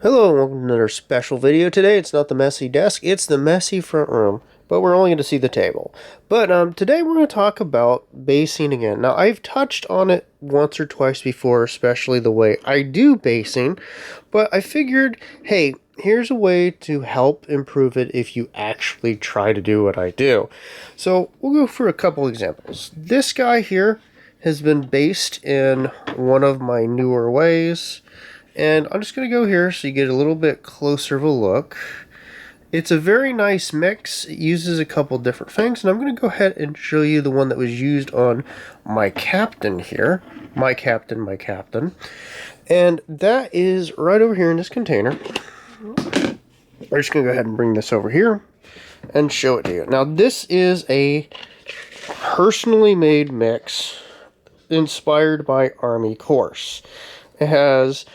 Hello and welcome to another special video. Today it's not the messy desk, it's the messy front room, but we're only going to see the table. But today we're going to talk about basing again. Now I've touched on it once or twice before, especially the way I do basing, but I figured, hey, here's a way to help improve it if you actually try to do what I do. So we'll go through a couple examples. This guy here has been based in one of my newer ways. And I'm just going to go here so you get a little bit closer of a look. It's a very nice mix. It uses a couple different things. And I'm going to go ahead and show you the one that was used on my captain here. My captain. And that is right over here in this container. We're just going to go ahead and bring this over here and show it to you. Now this is a personally made mix inspired by Army Course. It has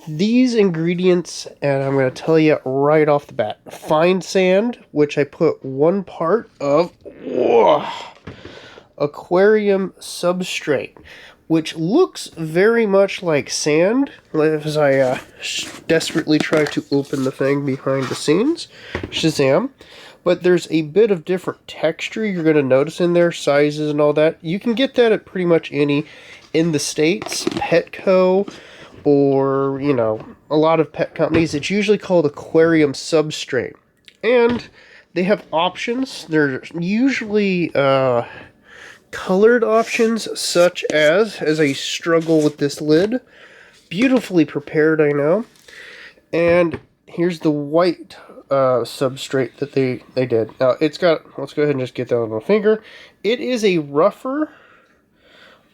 these ingredients, and I'm going to tell you right off the bat. Fine sand, which I put 1 part of aquarium substrate, which looks very much like sand, as I desperately try to open the thing behind the scenes. Shazam. But there's a bit of different texture you're going to notice in there, sizes and all that. You can get that at pretty much any in the States, Petco, or, you know, a lot of pet companies. It's usually called aquarium substrate. And they have options. They're usually colored options, such as I struggle with this lid. Beautifully prepared, I know. And here's the white substrate that they did. Now, it's got, let's go ahead and just get that on my finger. It is a rougher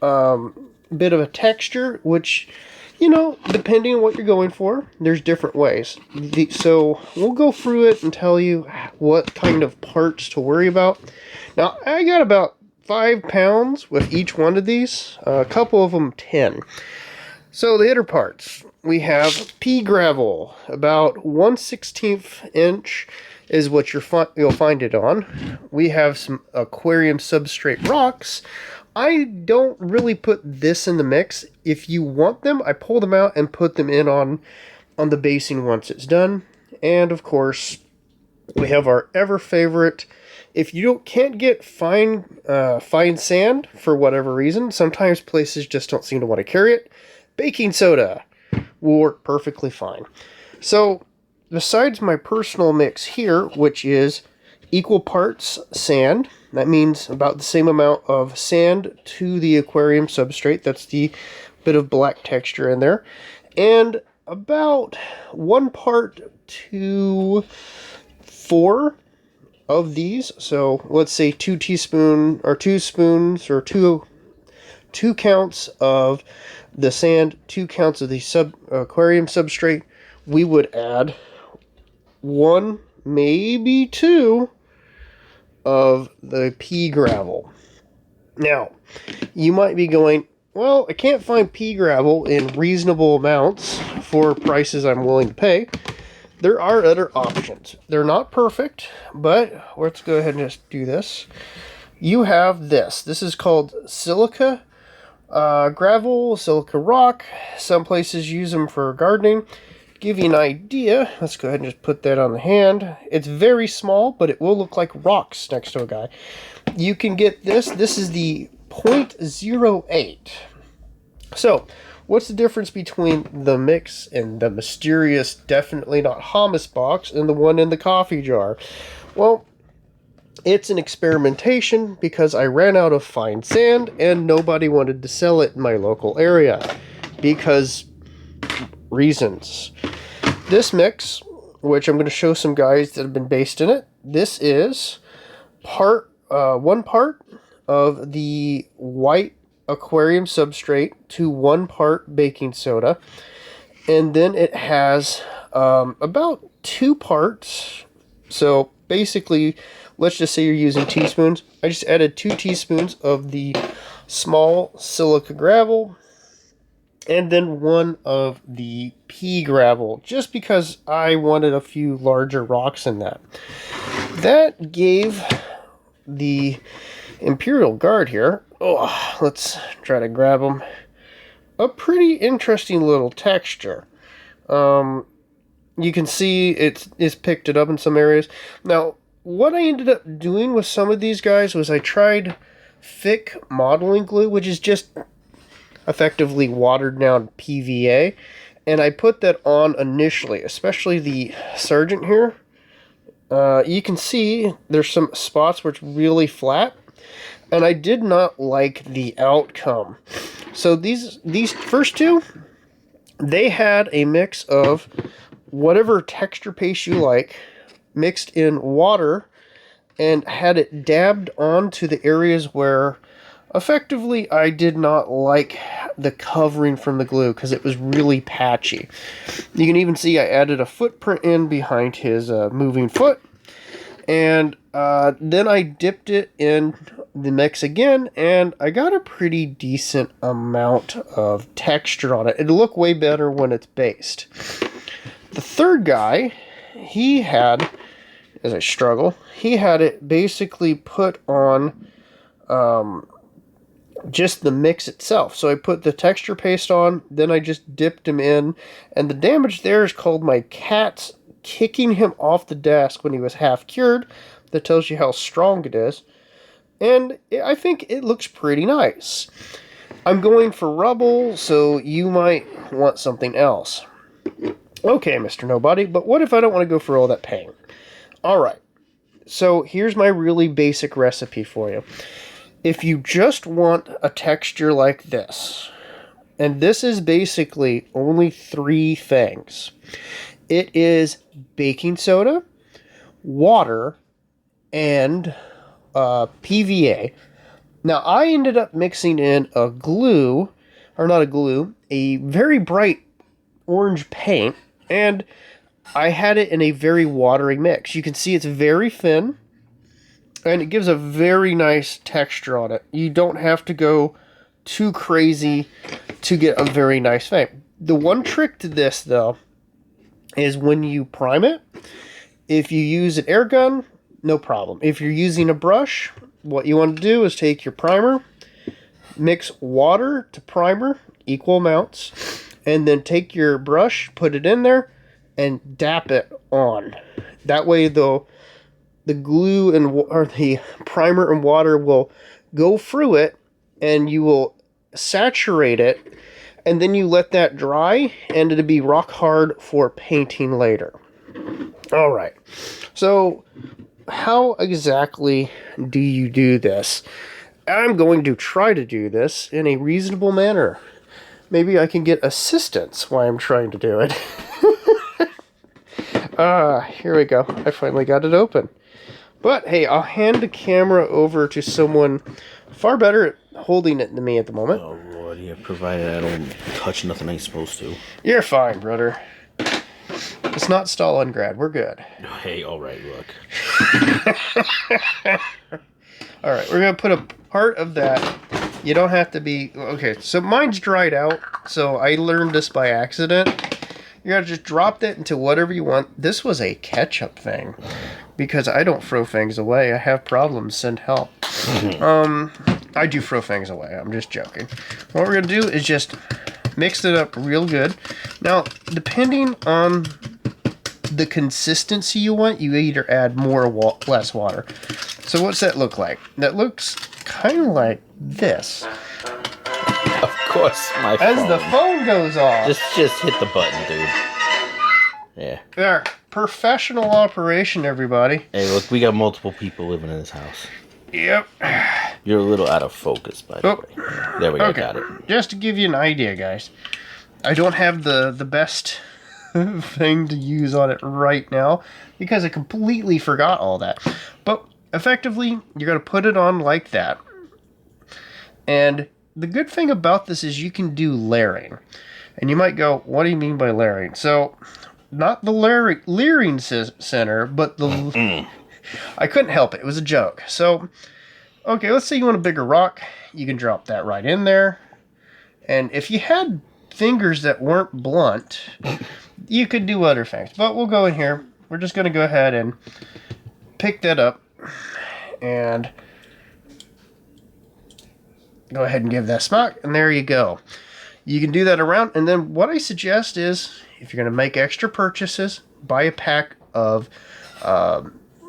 bit of a texture, which, you know, depending on what you're going for, there's different ways. So we'll go through it and tell you what kind of parts to worry about. Now, I got about 5 pounds with each one of these, a couple of them 10. So the inner parts, we have pea gravel, about 1/16 inch is what you'll find it on. We have some aquarium substrate rocks. I don't really put this in the mix. If you want them, I pull them out and put them in on the basing once it's done. And of course, we have our ever favorite. If you can't get fine sand for whatever reason, sometimes places just don't seem to want to carry it, baking soda will work perfectly fine. So, besides my personal mix here, which is equal parts sand, that means about the same amount of sand to the aquarium substrate, that's the bit of black texture in there, and about 1 part to 4 of these, so let's say 2 teaspoons or 2 spoons or 2 counts of the sand, 2 counts of the aquarium substrate. We would add 1, maybe 2 of the pea gravel. Now, you might be going, well, I can't find pea gravel in reasonable amounts for prices I'm willing to pay. There are other options. They're not perfect, but let's go ahead and just do this. You have this. This is called silica gravel, silica rock. Some places use them for gardening. Give you an idea, let's go ahead and just put that on the hand. It's very small, but it will look like rocks next to a guy. You can get this. This is the 0.08. So, what's the difference between the mix and the mysterious, definitely not hummus box and the one in the coffee jar? Well, it's an experimentation because I ran out of fine sand and nobody wanted to sell it in my local area because reasons. This mix, which I'm going to show some guys that have been based in it, this is 1 part of the white aquarium substrate to 1 part baking soda, and then it has about 2 parts. So basically, let's just say you're using teaspoons. I just added 2 teaspoons of the small silica gravel, and then 1 of the pea gravel, just because I wanted a few larger rocks in that. That gave the Imperial Guard here, let's try to grab them, a pretty interesting little texture. You can see it's picked it up in some areas. Now, what I ended up doing with some of these guys was I tried thick modeling glue, which is just effectively watered down PVA, and I put that on initially, especially the Sergeant here. You can see there's some spots where it's really flat, and I did not like the outcome. So these first two, they had a mix of whatever texture paste you like, mixed in water, and had it dabbed onto the areas where effectively I did not like the covering from the glue because it was really patchy. You can even see I added a footprint in behind his moving foot, and then I dipped it in the mix again, and I got a pretty decent amount of texture on it. It'll look way better when it's based. The third guy, he had, as I struggle, he had it basically put on just the mix itself. So I put the texture paste on, then I just dipped him in, and the damage there is called my cat's kicking him off the desk when he was half cured. That tells you how strong it is. And I think it looks pretty nice. I'm going for rubble, so you might want something else. Okay, Mr. Nobody, but what if I don't want to go for all that pain? Alright, so here's my really basic recipe for you. If you just want a texture like this, and this is basically only 3 things. It is baking soda, water, and PVA. Now, I ended up mixing in a glue, or not a glue, a very bright orange paint, and I had it in a very watery mix. You can see it's very thin, and it gives a very nice texture on it. You don't have to go too crazy to get a very nice thing. The one trick to this, though, is when you prime it, if you use an air gun, no problem. If you're using a brush, what you want to do is take your primer, mix water to primer, equal amounts, and then take your brush, put it in there, and dap it on. That way, though, the glue or the primer and water will go through it, and you will saturate it, and then you let that dry, and it'll be rock hard for painting later. All right. So, how exactly do you do this? I'm going to try to do this in a reasonable manner. Maybe I can get assistance while I'm trying to do it. Here we go. I finally got it open. But, hey, I'll hand the camera over to someone far better at holding it than me at the moment. Oh, Lord, yeah, provided I don't touch nothing I ain't supposed to. You're fine, brother. It's not Stalingrad. We're good. Hey, alright, look. Alright, we're going to put a part of that. You don't have to be... Okay, so mine's dried out, so I learned this by accident. You're going to just drop that into whatever you want. This was a ketchup thing, because I don't throw things away. I have problems. Send help. I do throw things away. I'm just joking. What we're going to do is just mix it up real good. Now, depending on the consistency you want, you either add more or less water. So what's that look like? That looks kind of like this. Of course, my phone. As the phone goes off. Just hit the button, dude. Yeah. There. Professional operation, everybody. Hey, look, we got multiple people living in this house. Yep. You're a little out of focus, by the way. There we go, got it. Just to give you an idea, guys. I don't have the best thing to use on it right now because I completely forgot all that. But effectively, you're going to put it on like that. And the good thing about this is you can do layering. And you might go, what do you mean by layering? So, not the layering center, but the... I couldn't help it. It was a joke. So, okay, let's say you want a bigger rock. You can drop that right in there. And if you had fingers that weren't blunt, you could do other things. But we'll go in here. We're just going to go ahead and pick that up. And go ahead and give that a smack. And there you go. You can do that around. And then what I suggest is, if you're going to make extra purchases, buy a pack of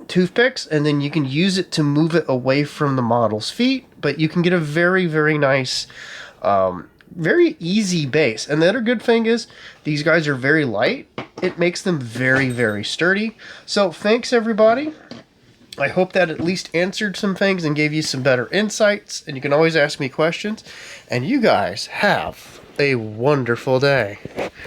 toothpicks, and then you can use it to move it away from the model's feet. But you can get a very, very nice, very easy base. And the other good thing is these guys are very light. It makes them very, very sturdy. So thanks, everybody. I hope that at least answered some things and gave you some better insights. And you can always ask me questions. And you guys have a wonderful day.